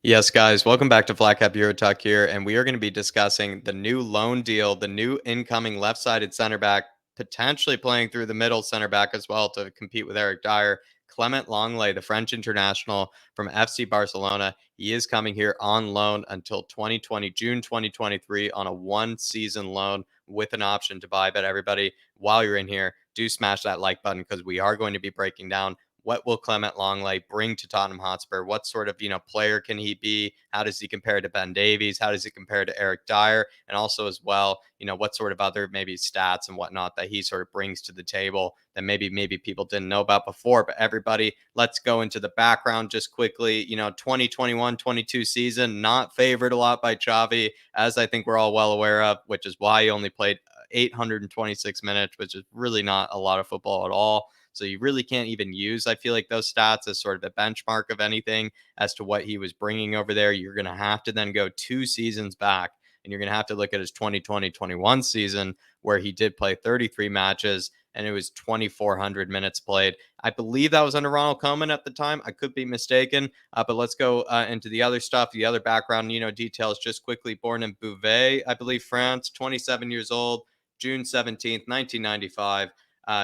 Yes, guys, welcome back to flatcapeurotalk here, and we are going to be discussing the new loan deal, the new incoming left-sided center back, potentially playing through the middle center back as well to compete with Eric Dyer. Clement Longley, the French international from FC Barcelona, he is coming here on loan until 2020, June 2023, on a one-season loan with an option to buy. But everybody, while you're in here, do smash that like button because we are going to be breaking down what will Clement Longley bring to Tottenham Hotspur? What sort of player can he be? How does he compare to Ben Davies? How does he compare to Eric Dyer? And also as well, what sort of other maybe stats and whatnot that he sort of brings to the table that maybe people didn't know about before. But everybody, let's go into the background just quickly. 2021-22 season, not favored a lot by Xavi, as I think we're all well aware of, which is why he only played 826 minutes, which is really not a lot of football at all. So you really can't even use, I feel like, those stats as sort of a benchmark of anything as to what he was bringing over there. You're going to have to then go 2 seasons back, and you're going to have to look at his 2020-21 season where he did play 33 matches and it was 2,400 minutes played. I believe that was under Ronald Koeman at the time. I could be mistaken, but let's go into the other stuff, the other background, details just quickly. Born in Beauvais, I believe, France, 27 years old, June 17th, 1995.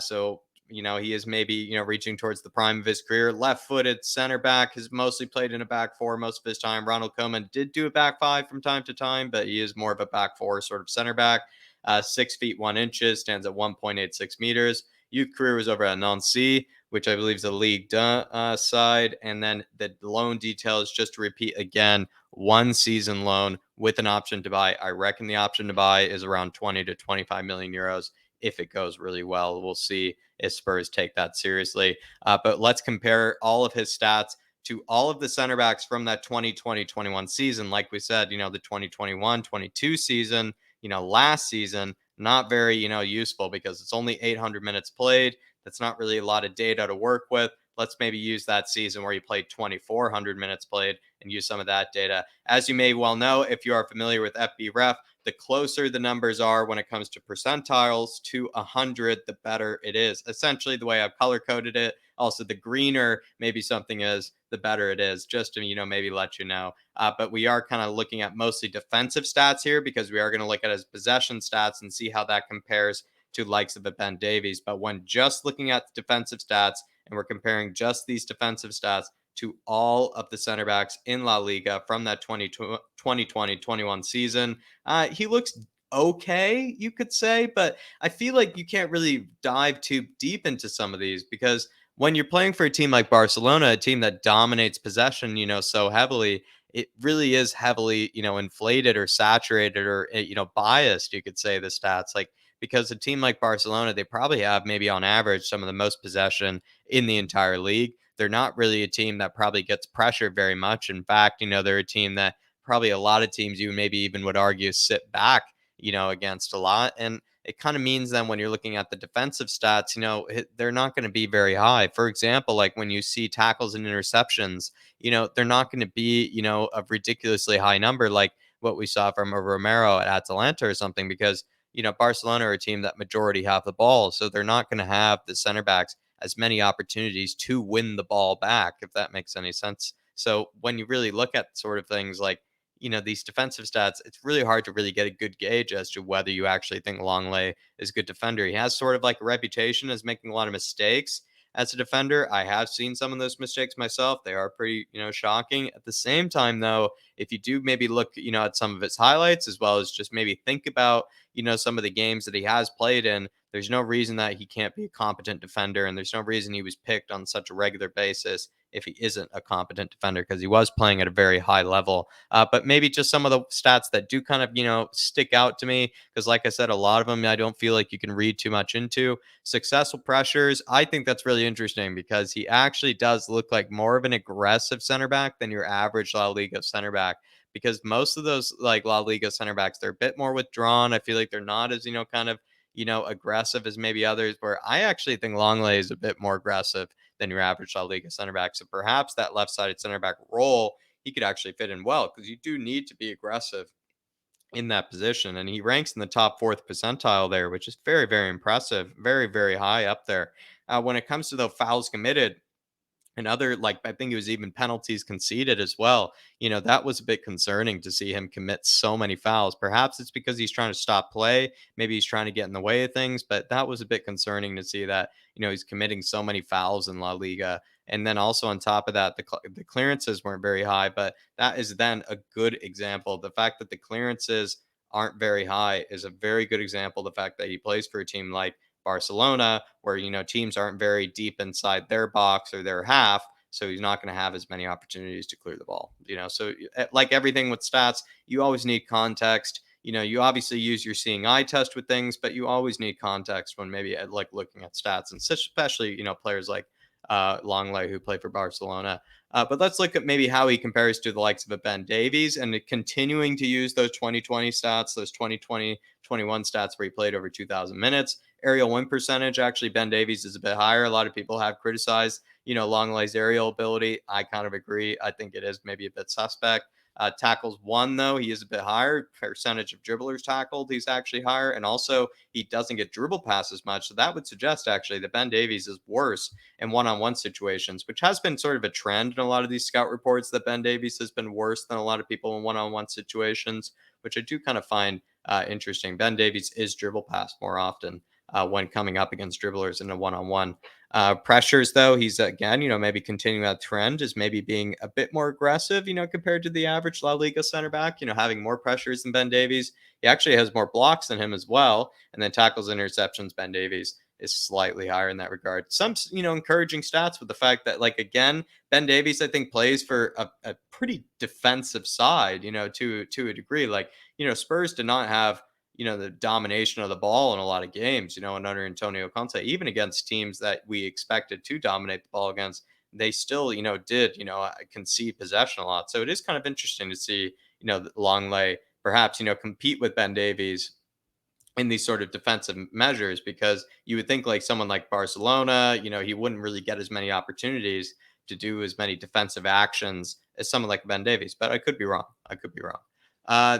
So he is maybe, reaching towards the prime of his career. Left footed center back, has mostly played in a back four most of his time. Ronald Koeman did do a back five from time to time, but he is more of a back four sort of center back. 6 feet 1 inches, stands at 1.86 meters. Youth career was over at Nancy, which I believe is a League side. And then the loan details, just to repeat again, 1 season loan with an option to buy. I reckon the option to buy is around 20 to 25 million euros if it goes really well. We'll see if Spurs take that seriously. But let's compare all of his stats to all of the center backs from that 2020-21 season. Like we said, the 2021-22 season, last season, not very, useful because it's only 800 minutes played. That's not really a lot of data to work with. Let's maybe use that season where he played 2,400 minutes played and use some of that data. As you may well know, if you are familiar with FBref, the closer the numbers are when it comes to percentiles to 100, the better it is. Essentially, the way I've color coded it. Also, the greener maybe something is, the better it is, just to, maybe let you know. But we are kind of looking at mostly defensive stats here because we are going to look at his possession stats and see how that compares to likes of a Ben Davies. But when just looking at defensive stats, and we're comparing just these defensive stats to all of the center backs in La Liga from that 2020-21 season, he looks okay, you could say, but I feel like you can't really dive too deep into some of these because when you're playing for a team like Barcelona, a team that dominates possession, so heavily, it really is heavily, inflated or saturated or, biased, you could say, the stats. Like, because a team like Barcelona, they probably have maybe on average some of the most possession in the entire league. They're not really a team that probably gets pressured very much. In fact, they're a team that probably a lot of teams you maybe even would argue sit back, against a lot. And it kind of means then when you're looking at the defensive stats, they're not going to be very high. For example, like when you see tackles and interceptions, they're not going to be, a ridiculously high number like what we saw from a Romero at Atalanta or something, because, Barcelona are a team that majority have the ball. So they're not going to have the center backs as many opportunities to win the ball back, if that makes any sense. So when you really look at sort of things like, these defensive stats, it's really hard to really get a good gauge as to whether you actually think Longley is a good defender. He has sort of like a reputation as making a lot of mistakes as a defender. I have seen some of those mistakes myself. They are pretty, shocking. At the same time, though, if you do maybe look, at some of his highlights as well as just maybe think about, some of the games that he has played in, there's no reason that he can't be a competent defender, and there's no reason he was picked on such a regular basis if he isn't a competent defender, because he was playing at a very high level. But maybe just some of the stats that do kind of, stick out to me, because like I said, a lot of them I don't feel like you can read too much into. Successful pressures, I think that's really interesting because he actually does look like more of an aggressive center back than your average La Liga center back. Because most of those like La Liga center backs, they're a bit more withdrawn. I feel like they're not as, kind of, aggressive as maybe others, where I actually think Longley is a bit more aggressive than your average La Liga center back. So perhaps that left-sided center back role, he could actually fit in well because you do need to be aggressive in that position. And he ranks in the top fourth percentile there, which is very, very impressive. Very, very high up there. When it comes to the fouls committed, and other, like, I think it was even penalties conceded as well. That was a bit concerning to see him commit so many fouls. Perhaps it's because he's trying to stop play, maybe he's trying to get in the way of things, but that was a bit concerning to see that, he's committing so many fouls in La Liga. And then also on top of that, the clearances weren't very high, but that is then a good example. The fact that the clearances aren't very high is a very good example of the fact that he plays for a team like Barcelona, where teams aren't very deep inside their box or their half, so he's not going to have as many opportunities to clear the ball. So like everything with stats, you always need context. You obviously use your seeing eye test with things, but you always need context when maybe like looking at stats, and especially players like Longley who play for Barcelona. But let's look at maybe how he compares to the likes of a Ben Davies, and continuing to use those 2020 stats, those 2020-21 stats where he played over 2,000 minutes. Aerial win percentage, actually, Ben Davies is a bit higher. A lot of people have criticized, Longley's aerial ability. I kind of agree. I think it is maybe a bit suspect. Tackles won, though, he is a bit higher. Percentage of dribblers tackled, he's actually higher. And also, he doesn't get dribble pass as much. So that would suggest, actually, that Ben Davies is worse in one-on-one situations, which has been sort of a trend in a lot of these scout reports, that Ben Davies has been worse than a lot of people in one-on-one situations, which I do kind of find interesting. Ben Davies is dribble pass more often when coming up against dribblers in a one-on-one. Pressures, though, he's again, maybe continuing that trend, is maybe being a bit more aggressive, compared to the average La Liga center back, having more pressures than Ben Davies. He actually has more blocks than him as well. And then tackles and interceptions, Ben Davies is slightly higher in that regard. Some, encouraging stats with the fact that, like, again, Ben Davies, I think, plays for a pretty defensive side, to a degree. Like, Spurs did not have, the domination of the ball in a lot of games, and under Antonio Conte, even against teams that we expected to dominate the ball against, they still, did, concede possession a lot. So it is kind of interesting to see, Longley perhaps, compete with Ben Davies in these sort of defensive measures, because you would think like someone like Barcelona, he wouldn't really get as many opportunities to do as many defensive actions as someone like Ben Davies, but I could be wrong. I could be wrong.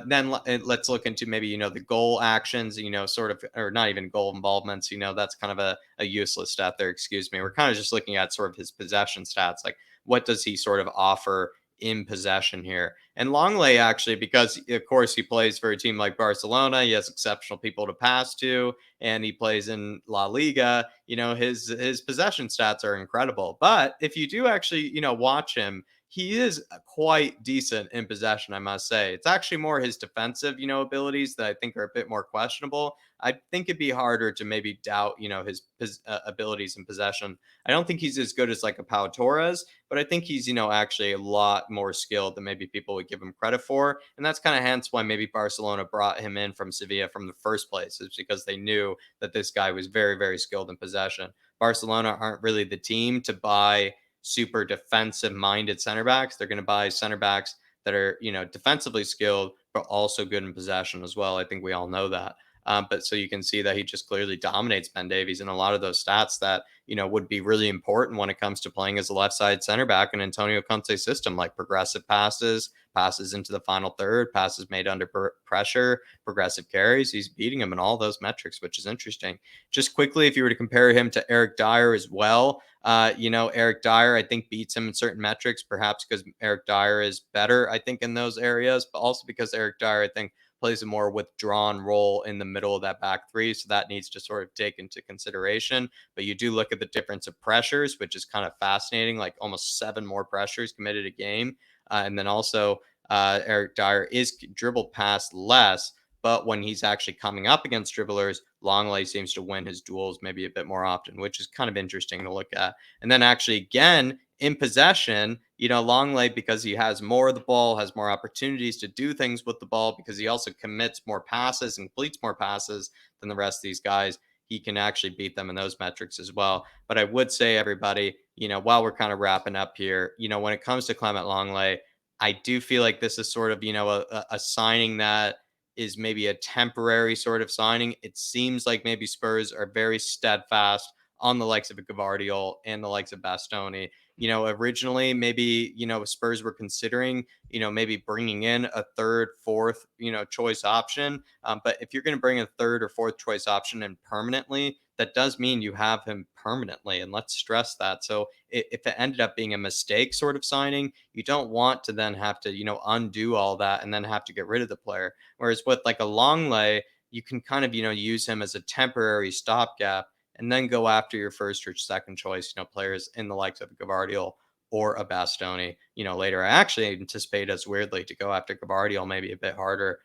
Then let's look into maybe, the goal actions, sort of, or not even goal involvements, that's kind of a useless stat there. Excuse me. We're kind of just looking at sort of his possession stats. Like, what does he sort of offer in possession here? And Longley, actually, because of course he plays for a team like Barcelona, he has exceptional people to pass to, and he plays in La Liga. His possession stats are incredible. But if you do actually, watch him, he is quite decent in possession, I must say. It's actually more his defensive, abilities that I think are a bit more questionable. I think it'd be harder to maybe doubt, his abilities in possession. I don't think he's as good as like a Pau Torres, but I think he's, actually a lot more skilled than maybe people would give him credit for. And that's kind of hence why maybe Barcelona brought him in from Sevilla from the first place, is because they knew that this guy was very, very skilled in possession. Barcelona aren't really the team to buy super defensive minded center backs. They're going to buy center backs that are, defensively skilled, but also good in possession as well. I think we all know that. But so you can see that he just clearly dominates Ben Davies in a lot of those stats that, would be really important when it comes to playing as a left side center back in Antonio Conte's system, like progressive passes, passes into the final third, passes made under pressure, progressive carries. He's beating him in all those metrics, which is interesting. Just quickly, if you were to compare him to Eric Dyer as well, Eric Dyer, I think, beats him in certain metrics, perhaps because Eric Dyer is better, I think, in those areas, but also because Eric Dyer, I think, plays a more withdrawn role in the middle of that back three. So that needs to sort of take into consideration. But you do look at the difference of pressures, which is kind of fascinating, like almost 7 more pressures committed a game. And then also, Eric Dyer is dribbled past less, but when he's actually coming up against dribblers, Longley seems to win his duels maybe a bit more often, which is kind of interesting to look at. And then actually, again, in possession, Longley, because he has more of the ball, has more opportunities to do things with the ball, because he also commits more passes and completes more passes than the rest of these guys, he can actually beat them in those metrics as well. But I would say, everybody, while we're kind of wrapping up here, when it comes to Clement Longley, I do feel like this is sort of, a signing that is maybe a temporary sort of signing. It seems like maybe Spurs are very steadfast on the likes of a Gavardiol and the likes of Bastoni. Originally, maybe, Spurs were considering, maybe bringing in a third, fourth, choice option. But if you're going to bring a third or fourth choice option in permanently, that does mean you have him permanently. And let's stress that. So if it ended up being a mistake sort of signing, you don't want to then have to, undo all that and then have to get rid of the player. Whereas with like a long lay, you can kind of, use him as a temporary stopgap and then go after your first or second choice, players in the likes of Gavardiol or a Bastoni, later. I actually anticipate as weirdly to go after Gavardiol maybe a bit harder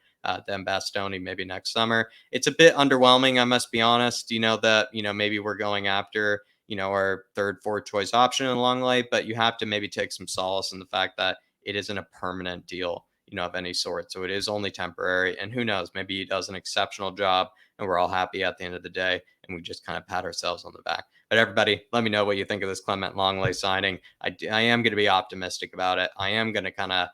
than Bastoni maybe next summer. It's a bit underwhelming, I must be honest, that, maybe we're going after, our third, fourth choice option in the long lay, but you have to maybe take some solace in the fact that it isn't a permanent deal, of any sort. So it is only temporary. And who knows, maybe he does an exceptional job and we're all happy at the end of the day and we just kind of pat ourselves on the back. But everybody, let me know what you think of this Clement Longley signing. I am going to be optimistic about it. I am going to kind of,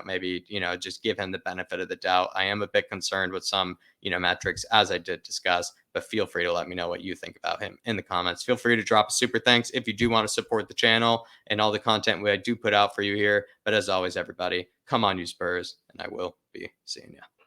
maybe, just give him the benefit of the doubt. I am a bit concerned with some, metrics as I did discuss, but feel free to let me know what you think about him in the comments. Feel free to drop a super thanks if you do want to support the channel and all the content we do put out for you here. But as always, everybody, come on, you Spurs, and I will be seeing you.